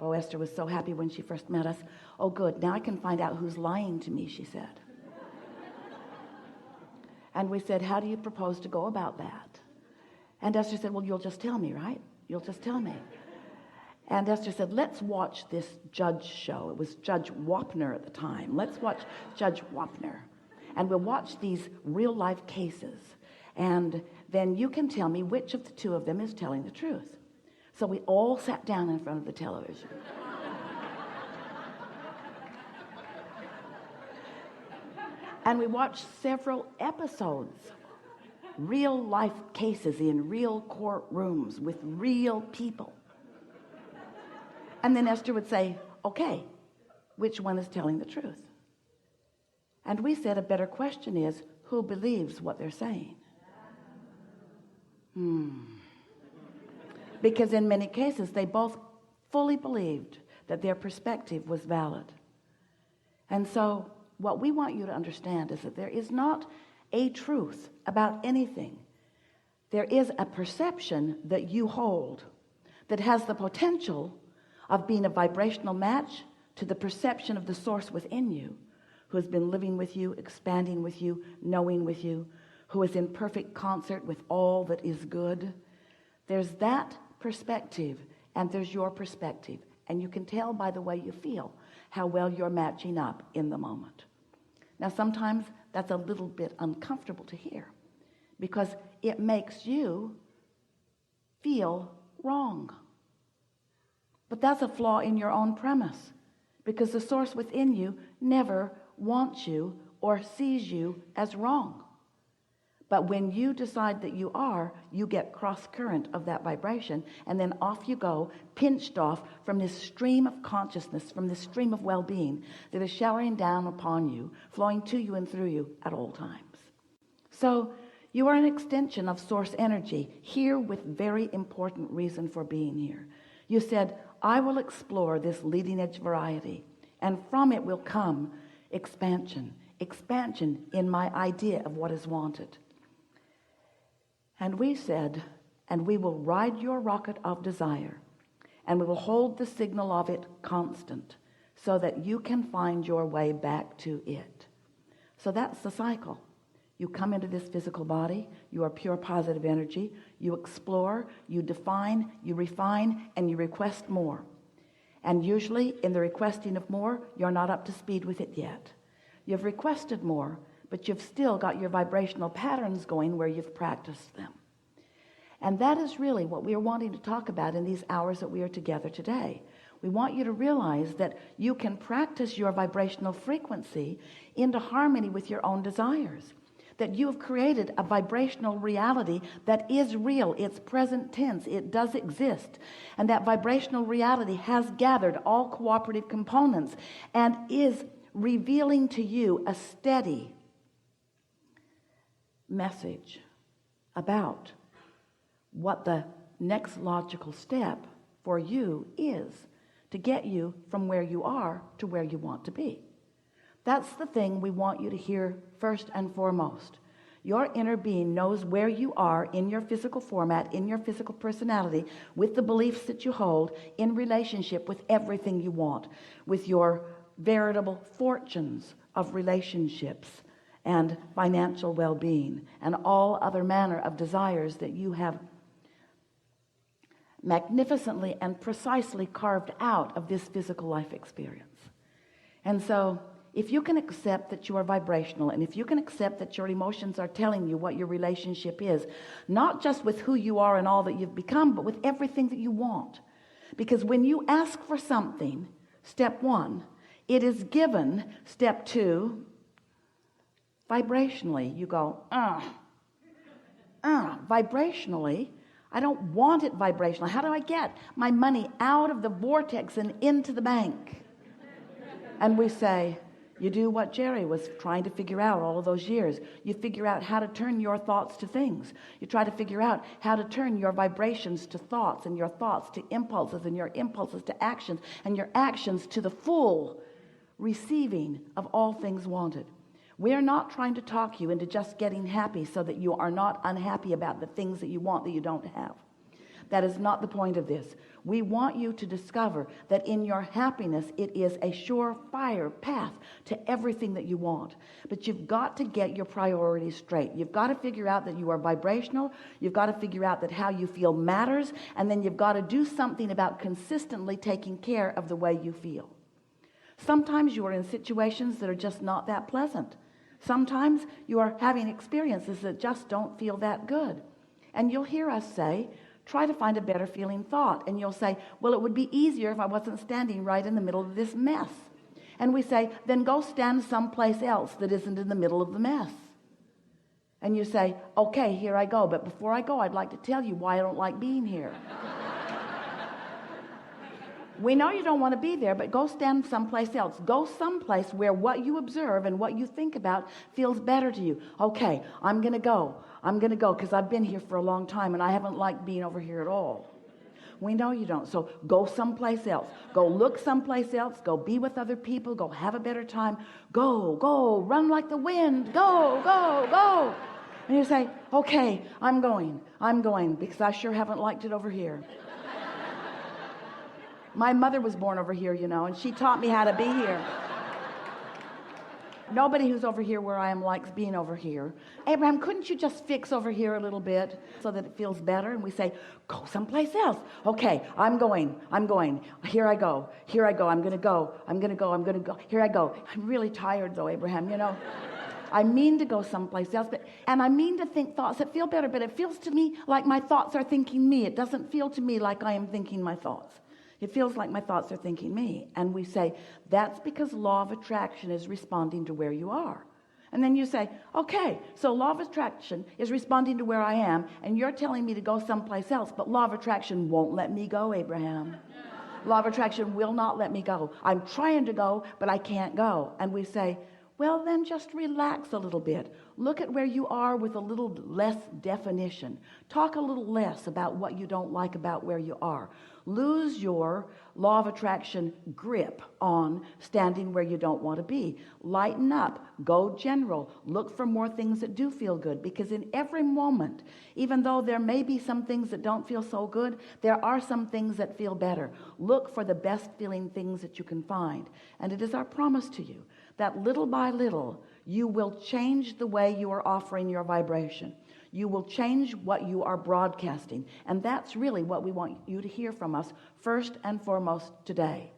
Oh, Esther was so happy when she first met us. Oh, good. Now I can find out who's lying to me, she said. And we said, how do you propose to go about that? And Esther said, well, you'll just tell me, right? You'll just tell me. And Esther said, let's watch this judge show. It was Judge Wapner at the time. Let's watch Judge Wapner. And we'll watch these real life cases. And then you can tell me which of the two of them is telling the truth. So we all sat down in front of the television. And we watched several episodes, real life cases in real courtrooms with real people. And then Esther would say, okay, which one is telling the truth? And we said a better question is, who believes what they're saying? Because in many cases they both fully believed that their perspective was valid. And so what we want you to understand is that there is not a truth about anything. There is a perception that you hold that has the potential of being a vibrational match to the perception of the source within you, who has been living with you, expanding with you, knowing with you, who is in perfect concert with all that is good. There's that perspective, and there's your perspective, and you can tell by the way you feel how well you're matching up in the moment. Now sometimes that's a little bit uncomfortable to hear because it makes you feel wrong. But that's a flaw in your own premise, because the source within you never wants you or sees you as wrong. But when you decide that you are, you get cross current of that vibration, and then off you go, pinched off from this stream of consciousness, from this stream of well-being that is showering down upon you, flowing to you and through you at all times. So you are an extension of source energy, here with very important reason for being here. You said, I will explore this leading edge variety, and from it will come expansion in my idea of what is wanted. And we said, and we will ride your rocket of desire, and we will hold the signal of it constant so that you can find your way back to it. So that's the cycle. You come into this physical body, you are pure positive energy, you explore, you define, you refine, and you request more. And usually in the requesting of more, you're not up to speed with it yet. You've requested more, but you've still got your vibrational patterns going where you've practiced them. And that is really what we are wanting to talk about in these hours that we are together today. We want you to realize that you can practice your vibrational frequency into harmony with your own desires. That you have created a vibrational reality that is real. It's present tense. It does exist. And that vibrational reality has gathered all cooperative components and is revealing to you a steady message about what the next logical step for you is to get you from where you are to where you want to be. That's the thing we want you to hear first and foremost. Your inner being knows where you are in your physical format, in your physical personality, with the beliefs that you hold, in relationship with everything you want, with your veritable fortunes of relationships and financial well-being and all other manner of desires that you have magnificently and precisely carved out of this physical life experience. And so if you can accept that you are vibrational, and if you can accept that your emotions are telling you what your relationship is, not just with who you are and all that you've become, but with everything that you want. Because when you ask for something, step one, it is given. Step two, vibrationally, you go, vibrationally, I don't want it vibrational. How do I get my money out of the vortex and into the bank? And we say, you do what Jerry was trying to figure out all of those years. You figure out how to turn your thoughts to things. You try to figure out how to turn your vibrations to thoughts, and your thoughts to impulses, and your impulses to actions, and your actions to the full receiving of all things wanted. We're not trying to talk you into just getting happy so that you are not unhappy about the things that you want that you don't have. That is not the point of this. We want you to discover that in your happiness, it is a surefire path to everything that you want. But you've got to get your priorities straight. You've got to figure out that you are vibrational. You've got to figure out that how you feel matters. And then you've got to do something about consistently taking care of the way you feel. Sometimes you are in situations that are just not that pleasant. Sometimes you are having experiences that just don't feel that good. And you'll hear us say, try to find a better feeling thought. And you'll say, well, it would be easier if I wasn't standing right in the middle of this mess. And we say, then go stand someplace else that isn't in the middle of the mess. And you say, okay, here I go. But before I go, I'd like to tell you why I don't like being here. We know you don't want to be there, but go stand someplace else. Go someplace where what you observe and what you think about feels better to you. Okay, I'm going to go because I've been here for a long time and I haven't liked being over here at all. We know you don't. So go someplace else. Go look someplace else. Go be with other people. Go have a better time. Go, run like the wind. Go. And you say, okay, I'm going because I sure haven't liked it over here. My mother was born over here, and she taught me how to be here. Nobody who's over here where I am likes being over here. Abraham, couldn't you just fix over here a little bit so that it feels better? And we say, go someplace else. Okay, I'm going. Here I go. I'm going to go. Here I go. I'm really tired though, Abraham, I mean to go someplace else, and I mean to think thoughts that feel better, but it feels to me like my thoughts are thinking me. It doesn't feel to me like I am thinking my thoughts. It feels like my thoughts are thinking me. And we say, that's because law of attraction is responding to where you are. And then you say, okay, so law of attraction is responding to where I am, and you're telling me to go someplace else, but law of attraction won't let me go, Abraham. Law of attraction will not let me go. I'm trying to go, but I can't go. And we say, well, then just relax a little bit. Look at where you are with a little less definition. Talk a little less about what you don't like about where you are. Lose your law of attraction grip on standing where you don't want to be. Lighten up. Go general. Look for more things that do feel good, because in every moment, even though there may be some things that don't feel so good, there are some things that feel better. Look for the best feeling things that you can find. And it is our promise to you that little by little, you will change the way you are offering your vibration. You will change what you are broadcasting. And that's really what we want you to hear from us first and foremost today.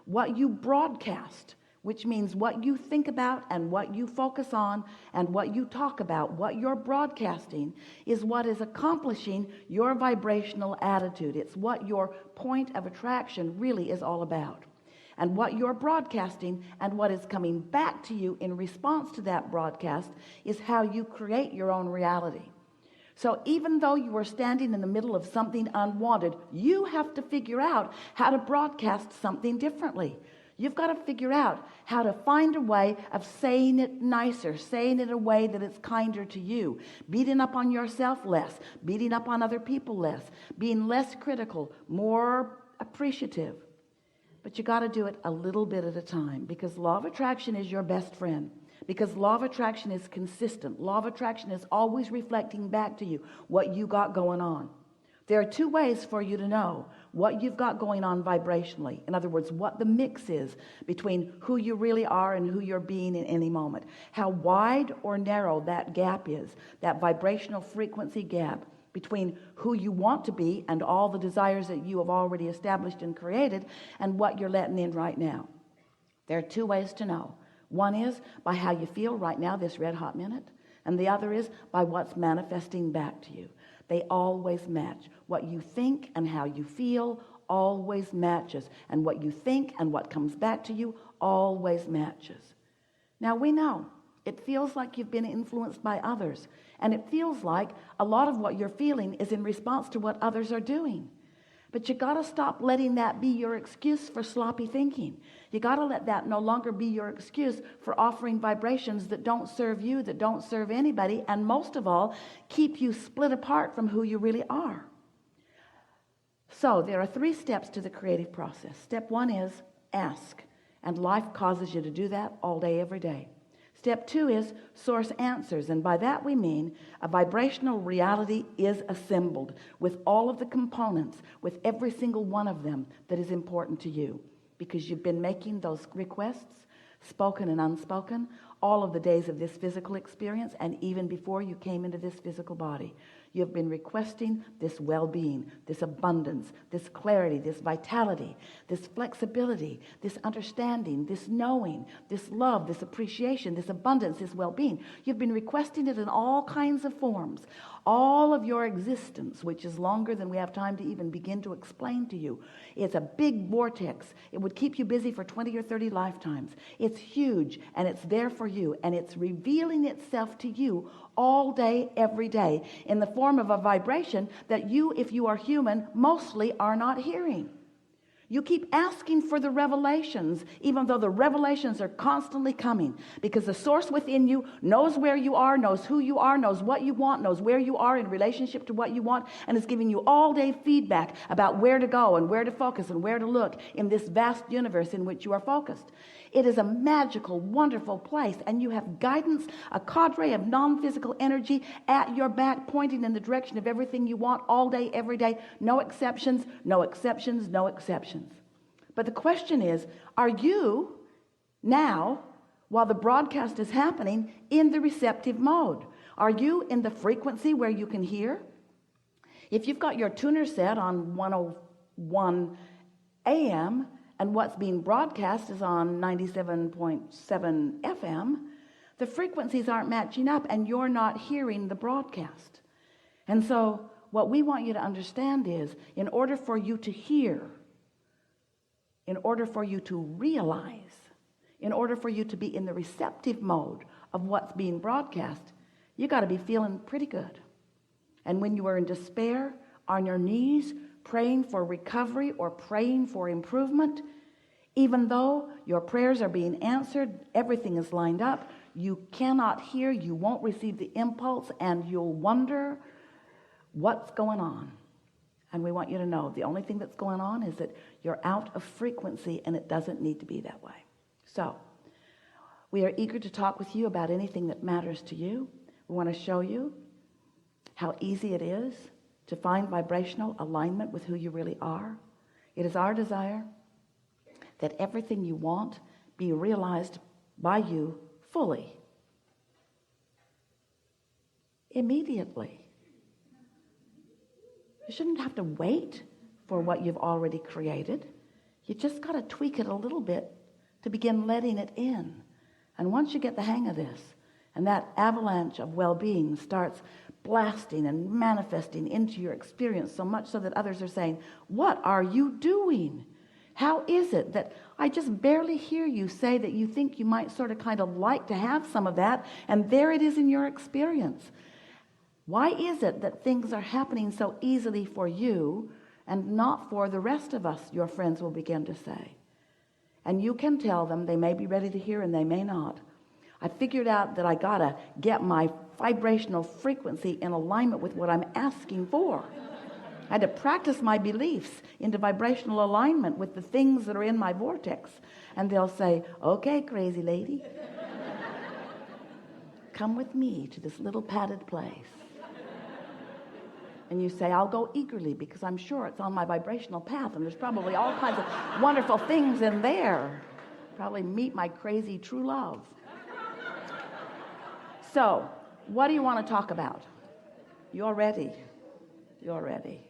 What you broadcast, which means what you think about and what you focus on and what you talk about, what you're broadcasting, is what is accomplishing your vibrational attitude. It's what your point of attraction really is all about. And what you're broadcasting and what is coming back to you in response to that broadcast is how you create your own reality. So even though you are standing in the middle of something unwanted, you have to figure out how to broadcast something differently. You've got to figure out how to find a way of saying it nicer, saying it in a way that it's kinder to you, beating up on yourself less, beating up on other people less, being less critical, more appreciative. But you got to do it a little bit at a time, because law of attraction is your best friend. Because law of attraction is consistent. Law of attraction is always reflecting back to you what you got going on. There are two ways for you to know what you've got going on vibrationally. In other words, what the mix is between who you really are and who you're being in any moment. How wide or narrow that gap is, that vibrational frequency gap between who you want to be and all the desires that you have already established and created and what you're letting in right now. There are two ways to know. One is by how you feel right now, this red hot minute, and the other is by what's manifesting back to you. They always match. What you think and how you feel always matches, and what you think and what comes back to you always matches. Now we know it feels like you've been influenced by others, and it feels like a lot of what you're feeling is in response to what others are doing. But you got to stop letting that be your excuse for sloppy thinking. You got to let that no longer be your excuse for offering vibrations that don't serve you, that don't serve anybody, and most of all, keep you split apart from who you really are. So there are 3 steps to the creative process. Step 1 is ask, and life causes you to do that all day, every day. Step 2 is source answers, and by that we mean a vibrational reality is assembled with all of the components, with every single one of them that is important to you, because you've been making those requests, spoken and unspoken, all of the days of this physical experience, and even before you came into this physical body. You've been requesting this well-being, this abundance, this clarity, this vitality, this flexibility, this understanding, this knowing, this love, this appreciation, this abundance, this well-being. You've been requesting it in all kinds of forms. All of your existence, which is longer than we have time to even begin to explain to you. It's a big vortex. It would keep you busy for 20 or 30 lifetimes. It's huge, and it's there for you, and it's revealing itself to you all day, every day, in the form of a vibration that you, if you are human, mostly are not hearing. You keep asking for the revelations, even though the revelations are constantly coming, because the source within you knows where you are, knows who you are, knows what you want, knows where you are in relationship to what you want, and is giving you all day feedback about where to go and where to focus and where to look in this vast universe in which you are focused. It is a magical, wonderful place, and you have guidance, a cadre of non-physical energy at your back, pointing in the direction of everything you want all day, every day. No exceptions, no exceptions, no exceptions. But the question is, are you now, while the broadcast is happening, in the receptive mode? Are you in the frequency where you can hear? If you've got your tuner set on 101 AM, and what's being broadcast is on 97.7 FM, the frequencies aren't matching up, and you're not hearing the broadcast. And so what we want you to understand is, in order for you to hear, in order for you to realize, in order for you to be in the receptive mode of what's being broadcast, you got to be feeling pretty good. And when you are in despair, on your knees, praying for recovery or praying for improvement, even though your prayers are being answered, everything is lined up, you cannot hear, you won't receive the impulse, and you'll wonder what's going on. And we want you to know the only thing that's going on is that you're out of frequency, and it doesn't need to be that way. So we are eager to talk with you about anything that matters to you. We want to show you how easy it is to find vibrational alignment with who you really are. It is our desire that everything you want be realized by you fully, immediately. You shouldn't have to wait for what you've already created. You just got to tweak it a little bit to begin letting it in. And once you get the hang of this, and that avalanche of well-being starts blasting and manifesting into your experience, so much so that others are saying, what are you doing? How is it that I just barely hear you say that you think you might sort of kind of like to have some of that, and there it is in your experience? Why is it that things are happening so easily for you and not for the rest of us, your friends will begin to say? And you can tell them, they may be ready to hear and they may not. I figured out that I gotta get my vibrational frequency in alignment with what I'm asking for. I had to practice my beliefs into vibrational alignment with the things that are in my vortex. And they'll say, okay, crazy lady, come with me to this little padded place. And you say, I'll go eagerly because I'm sure it's on my vibrational path, and there's probably all kinds of wonderful things in there. Probably meet my crazy true love. So, what do you want to talk about? You're ready. You're ready.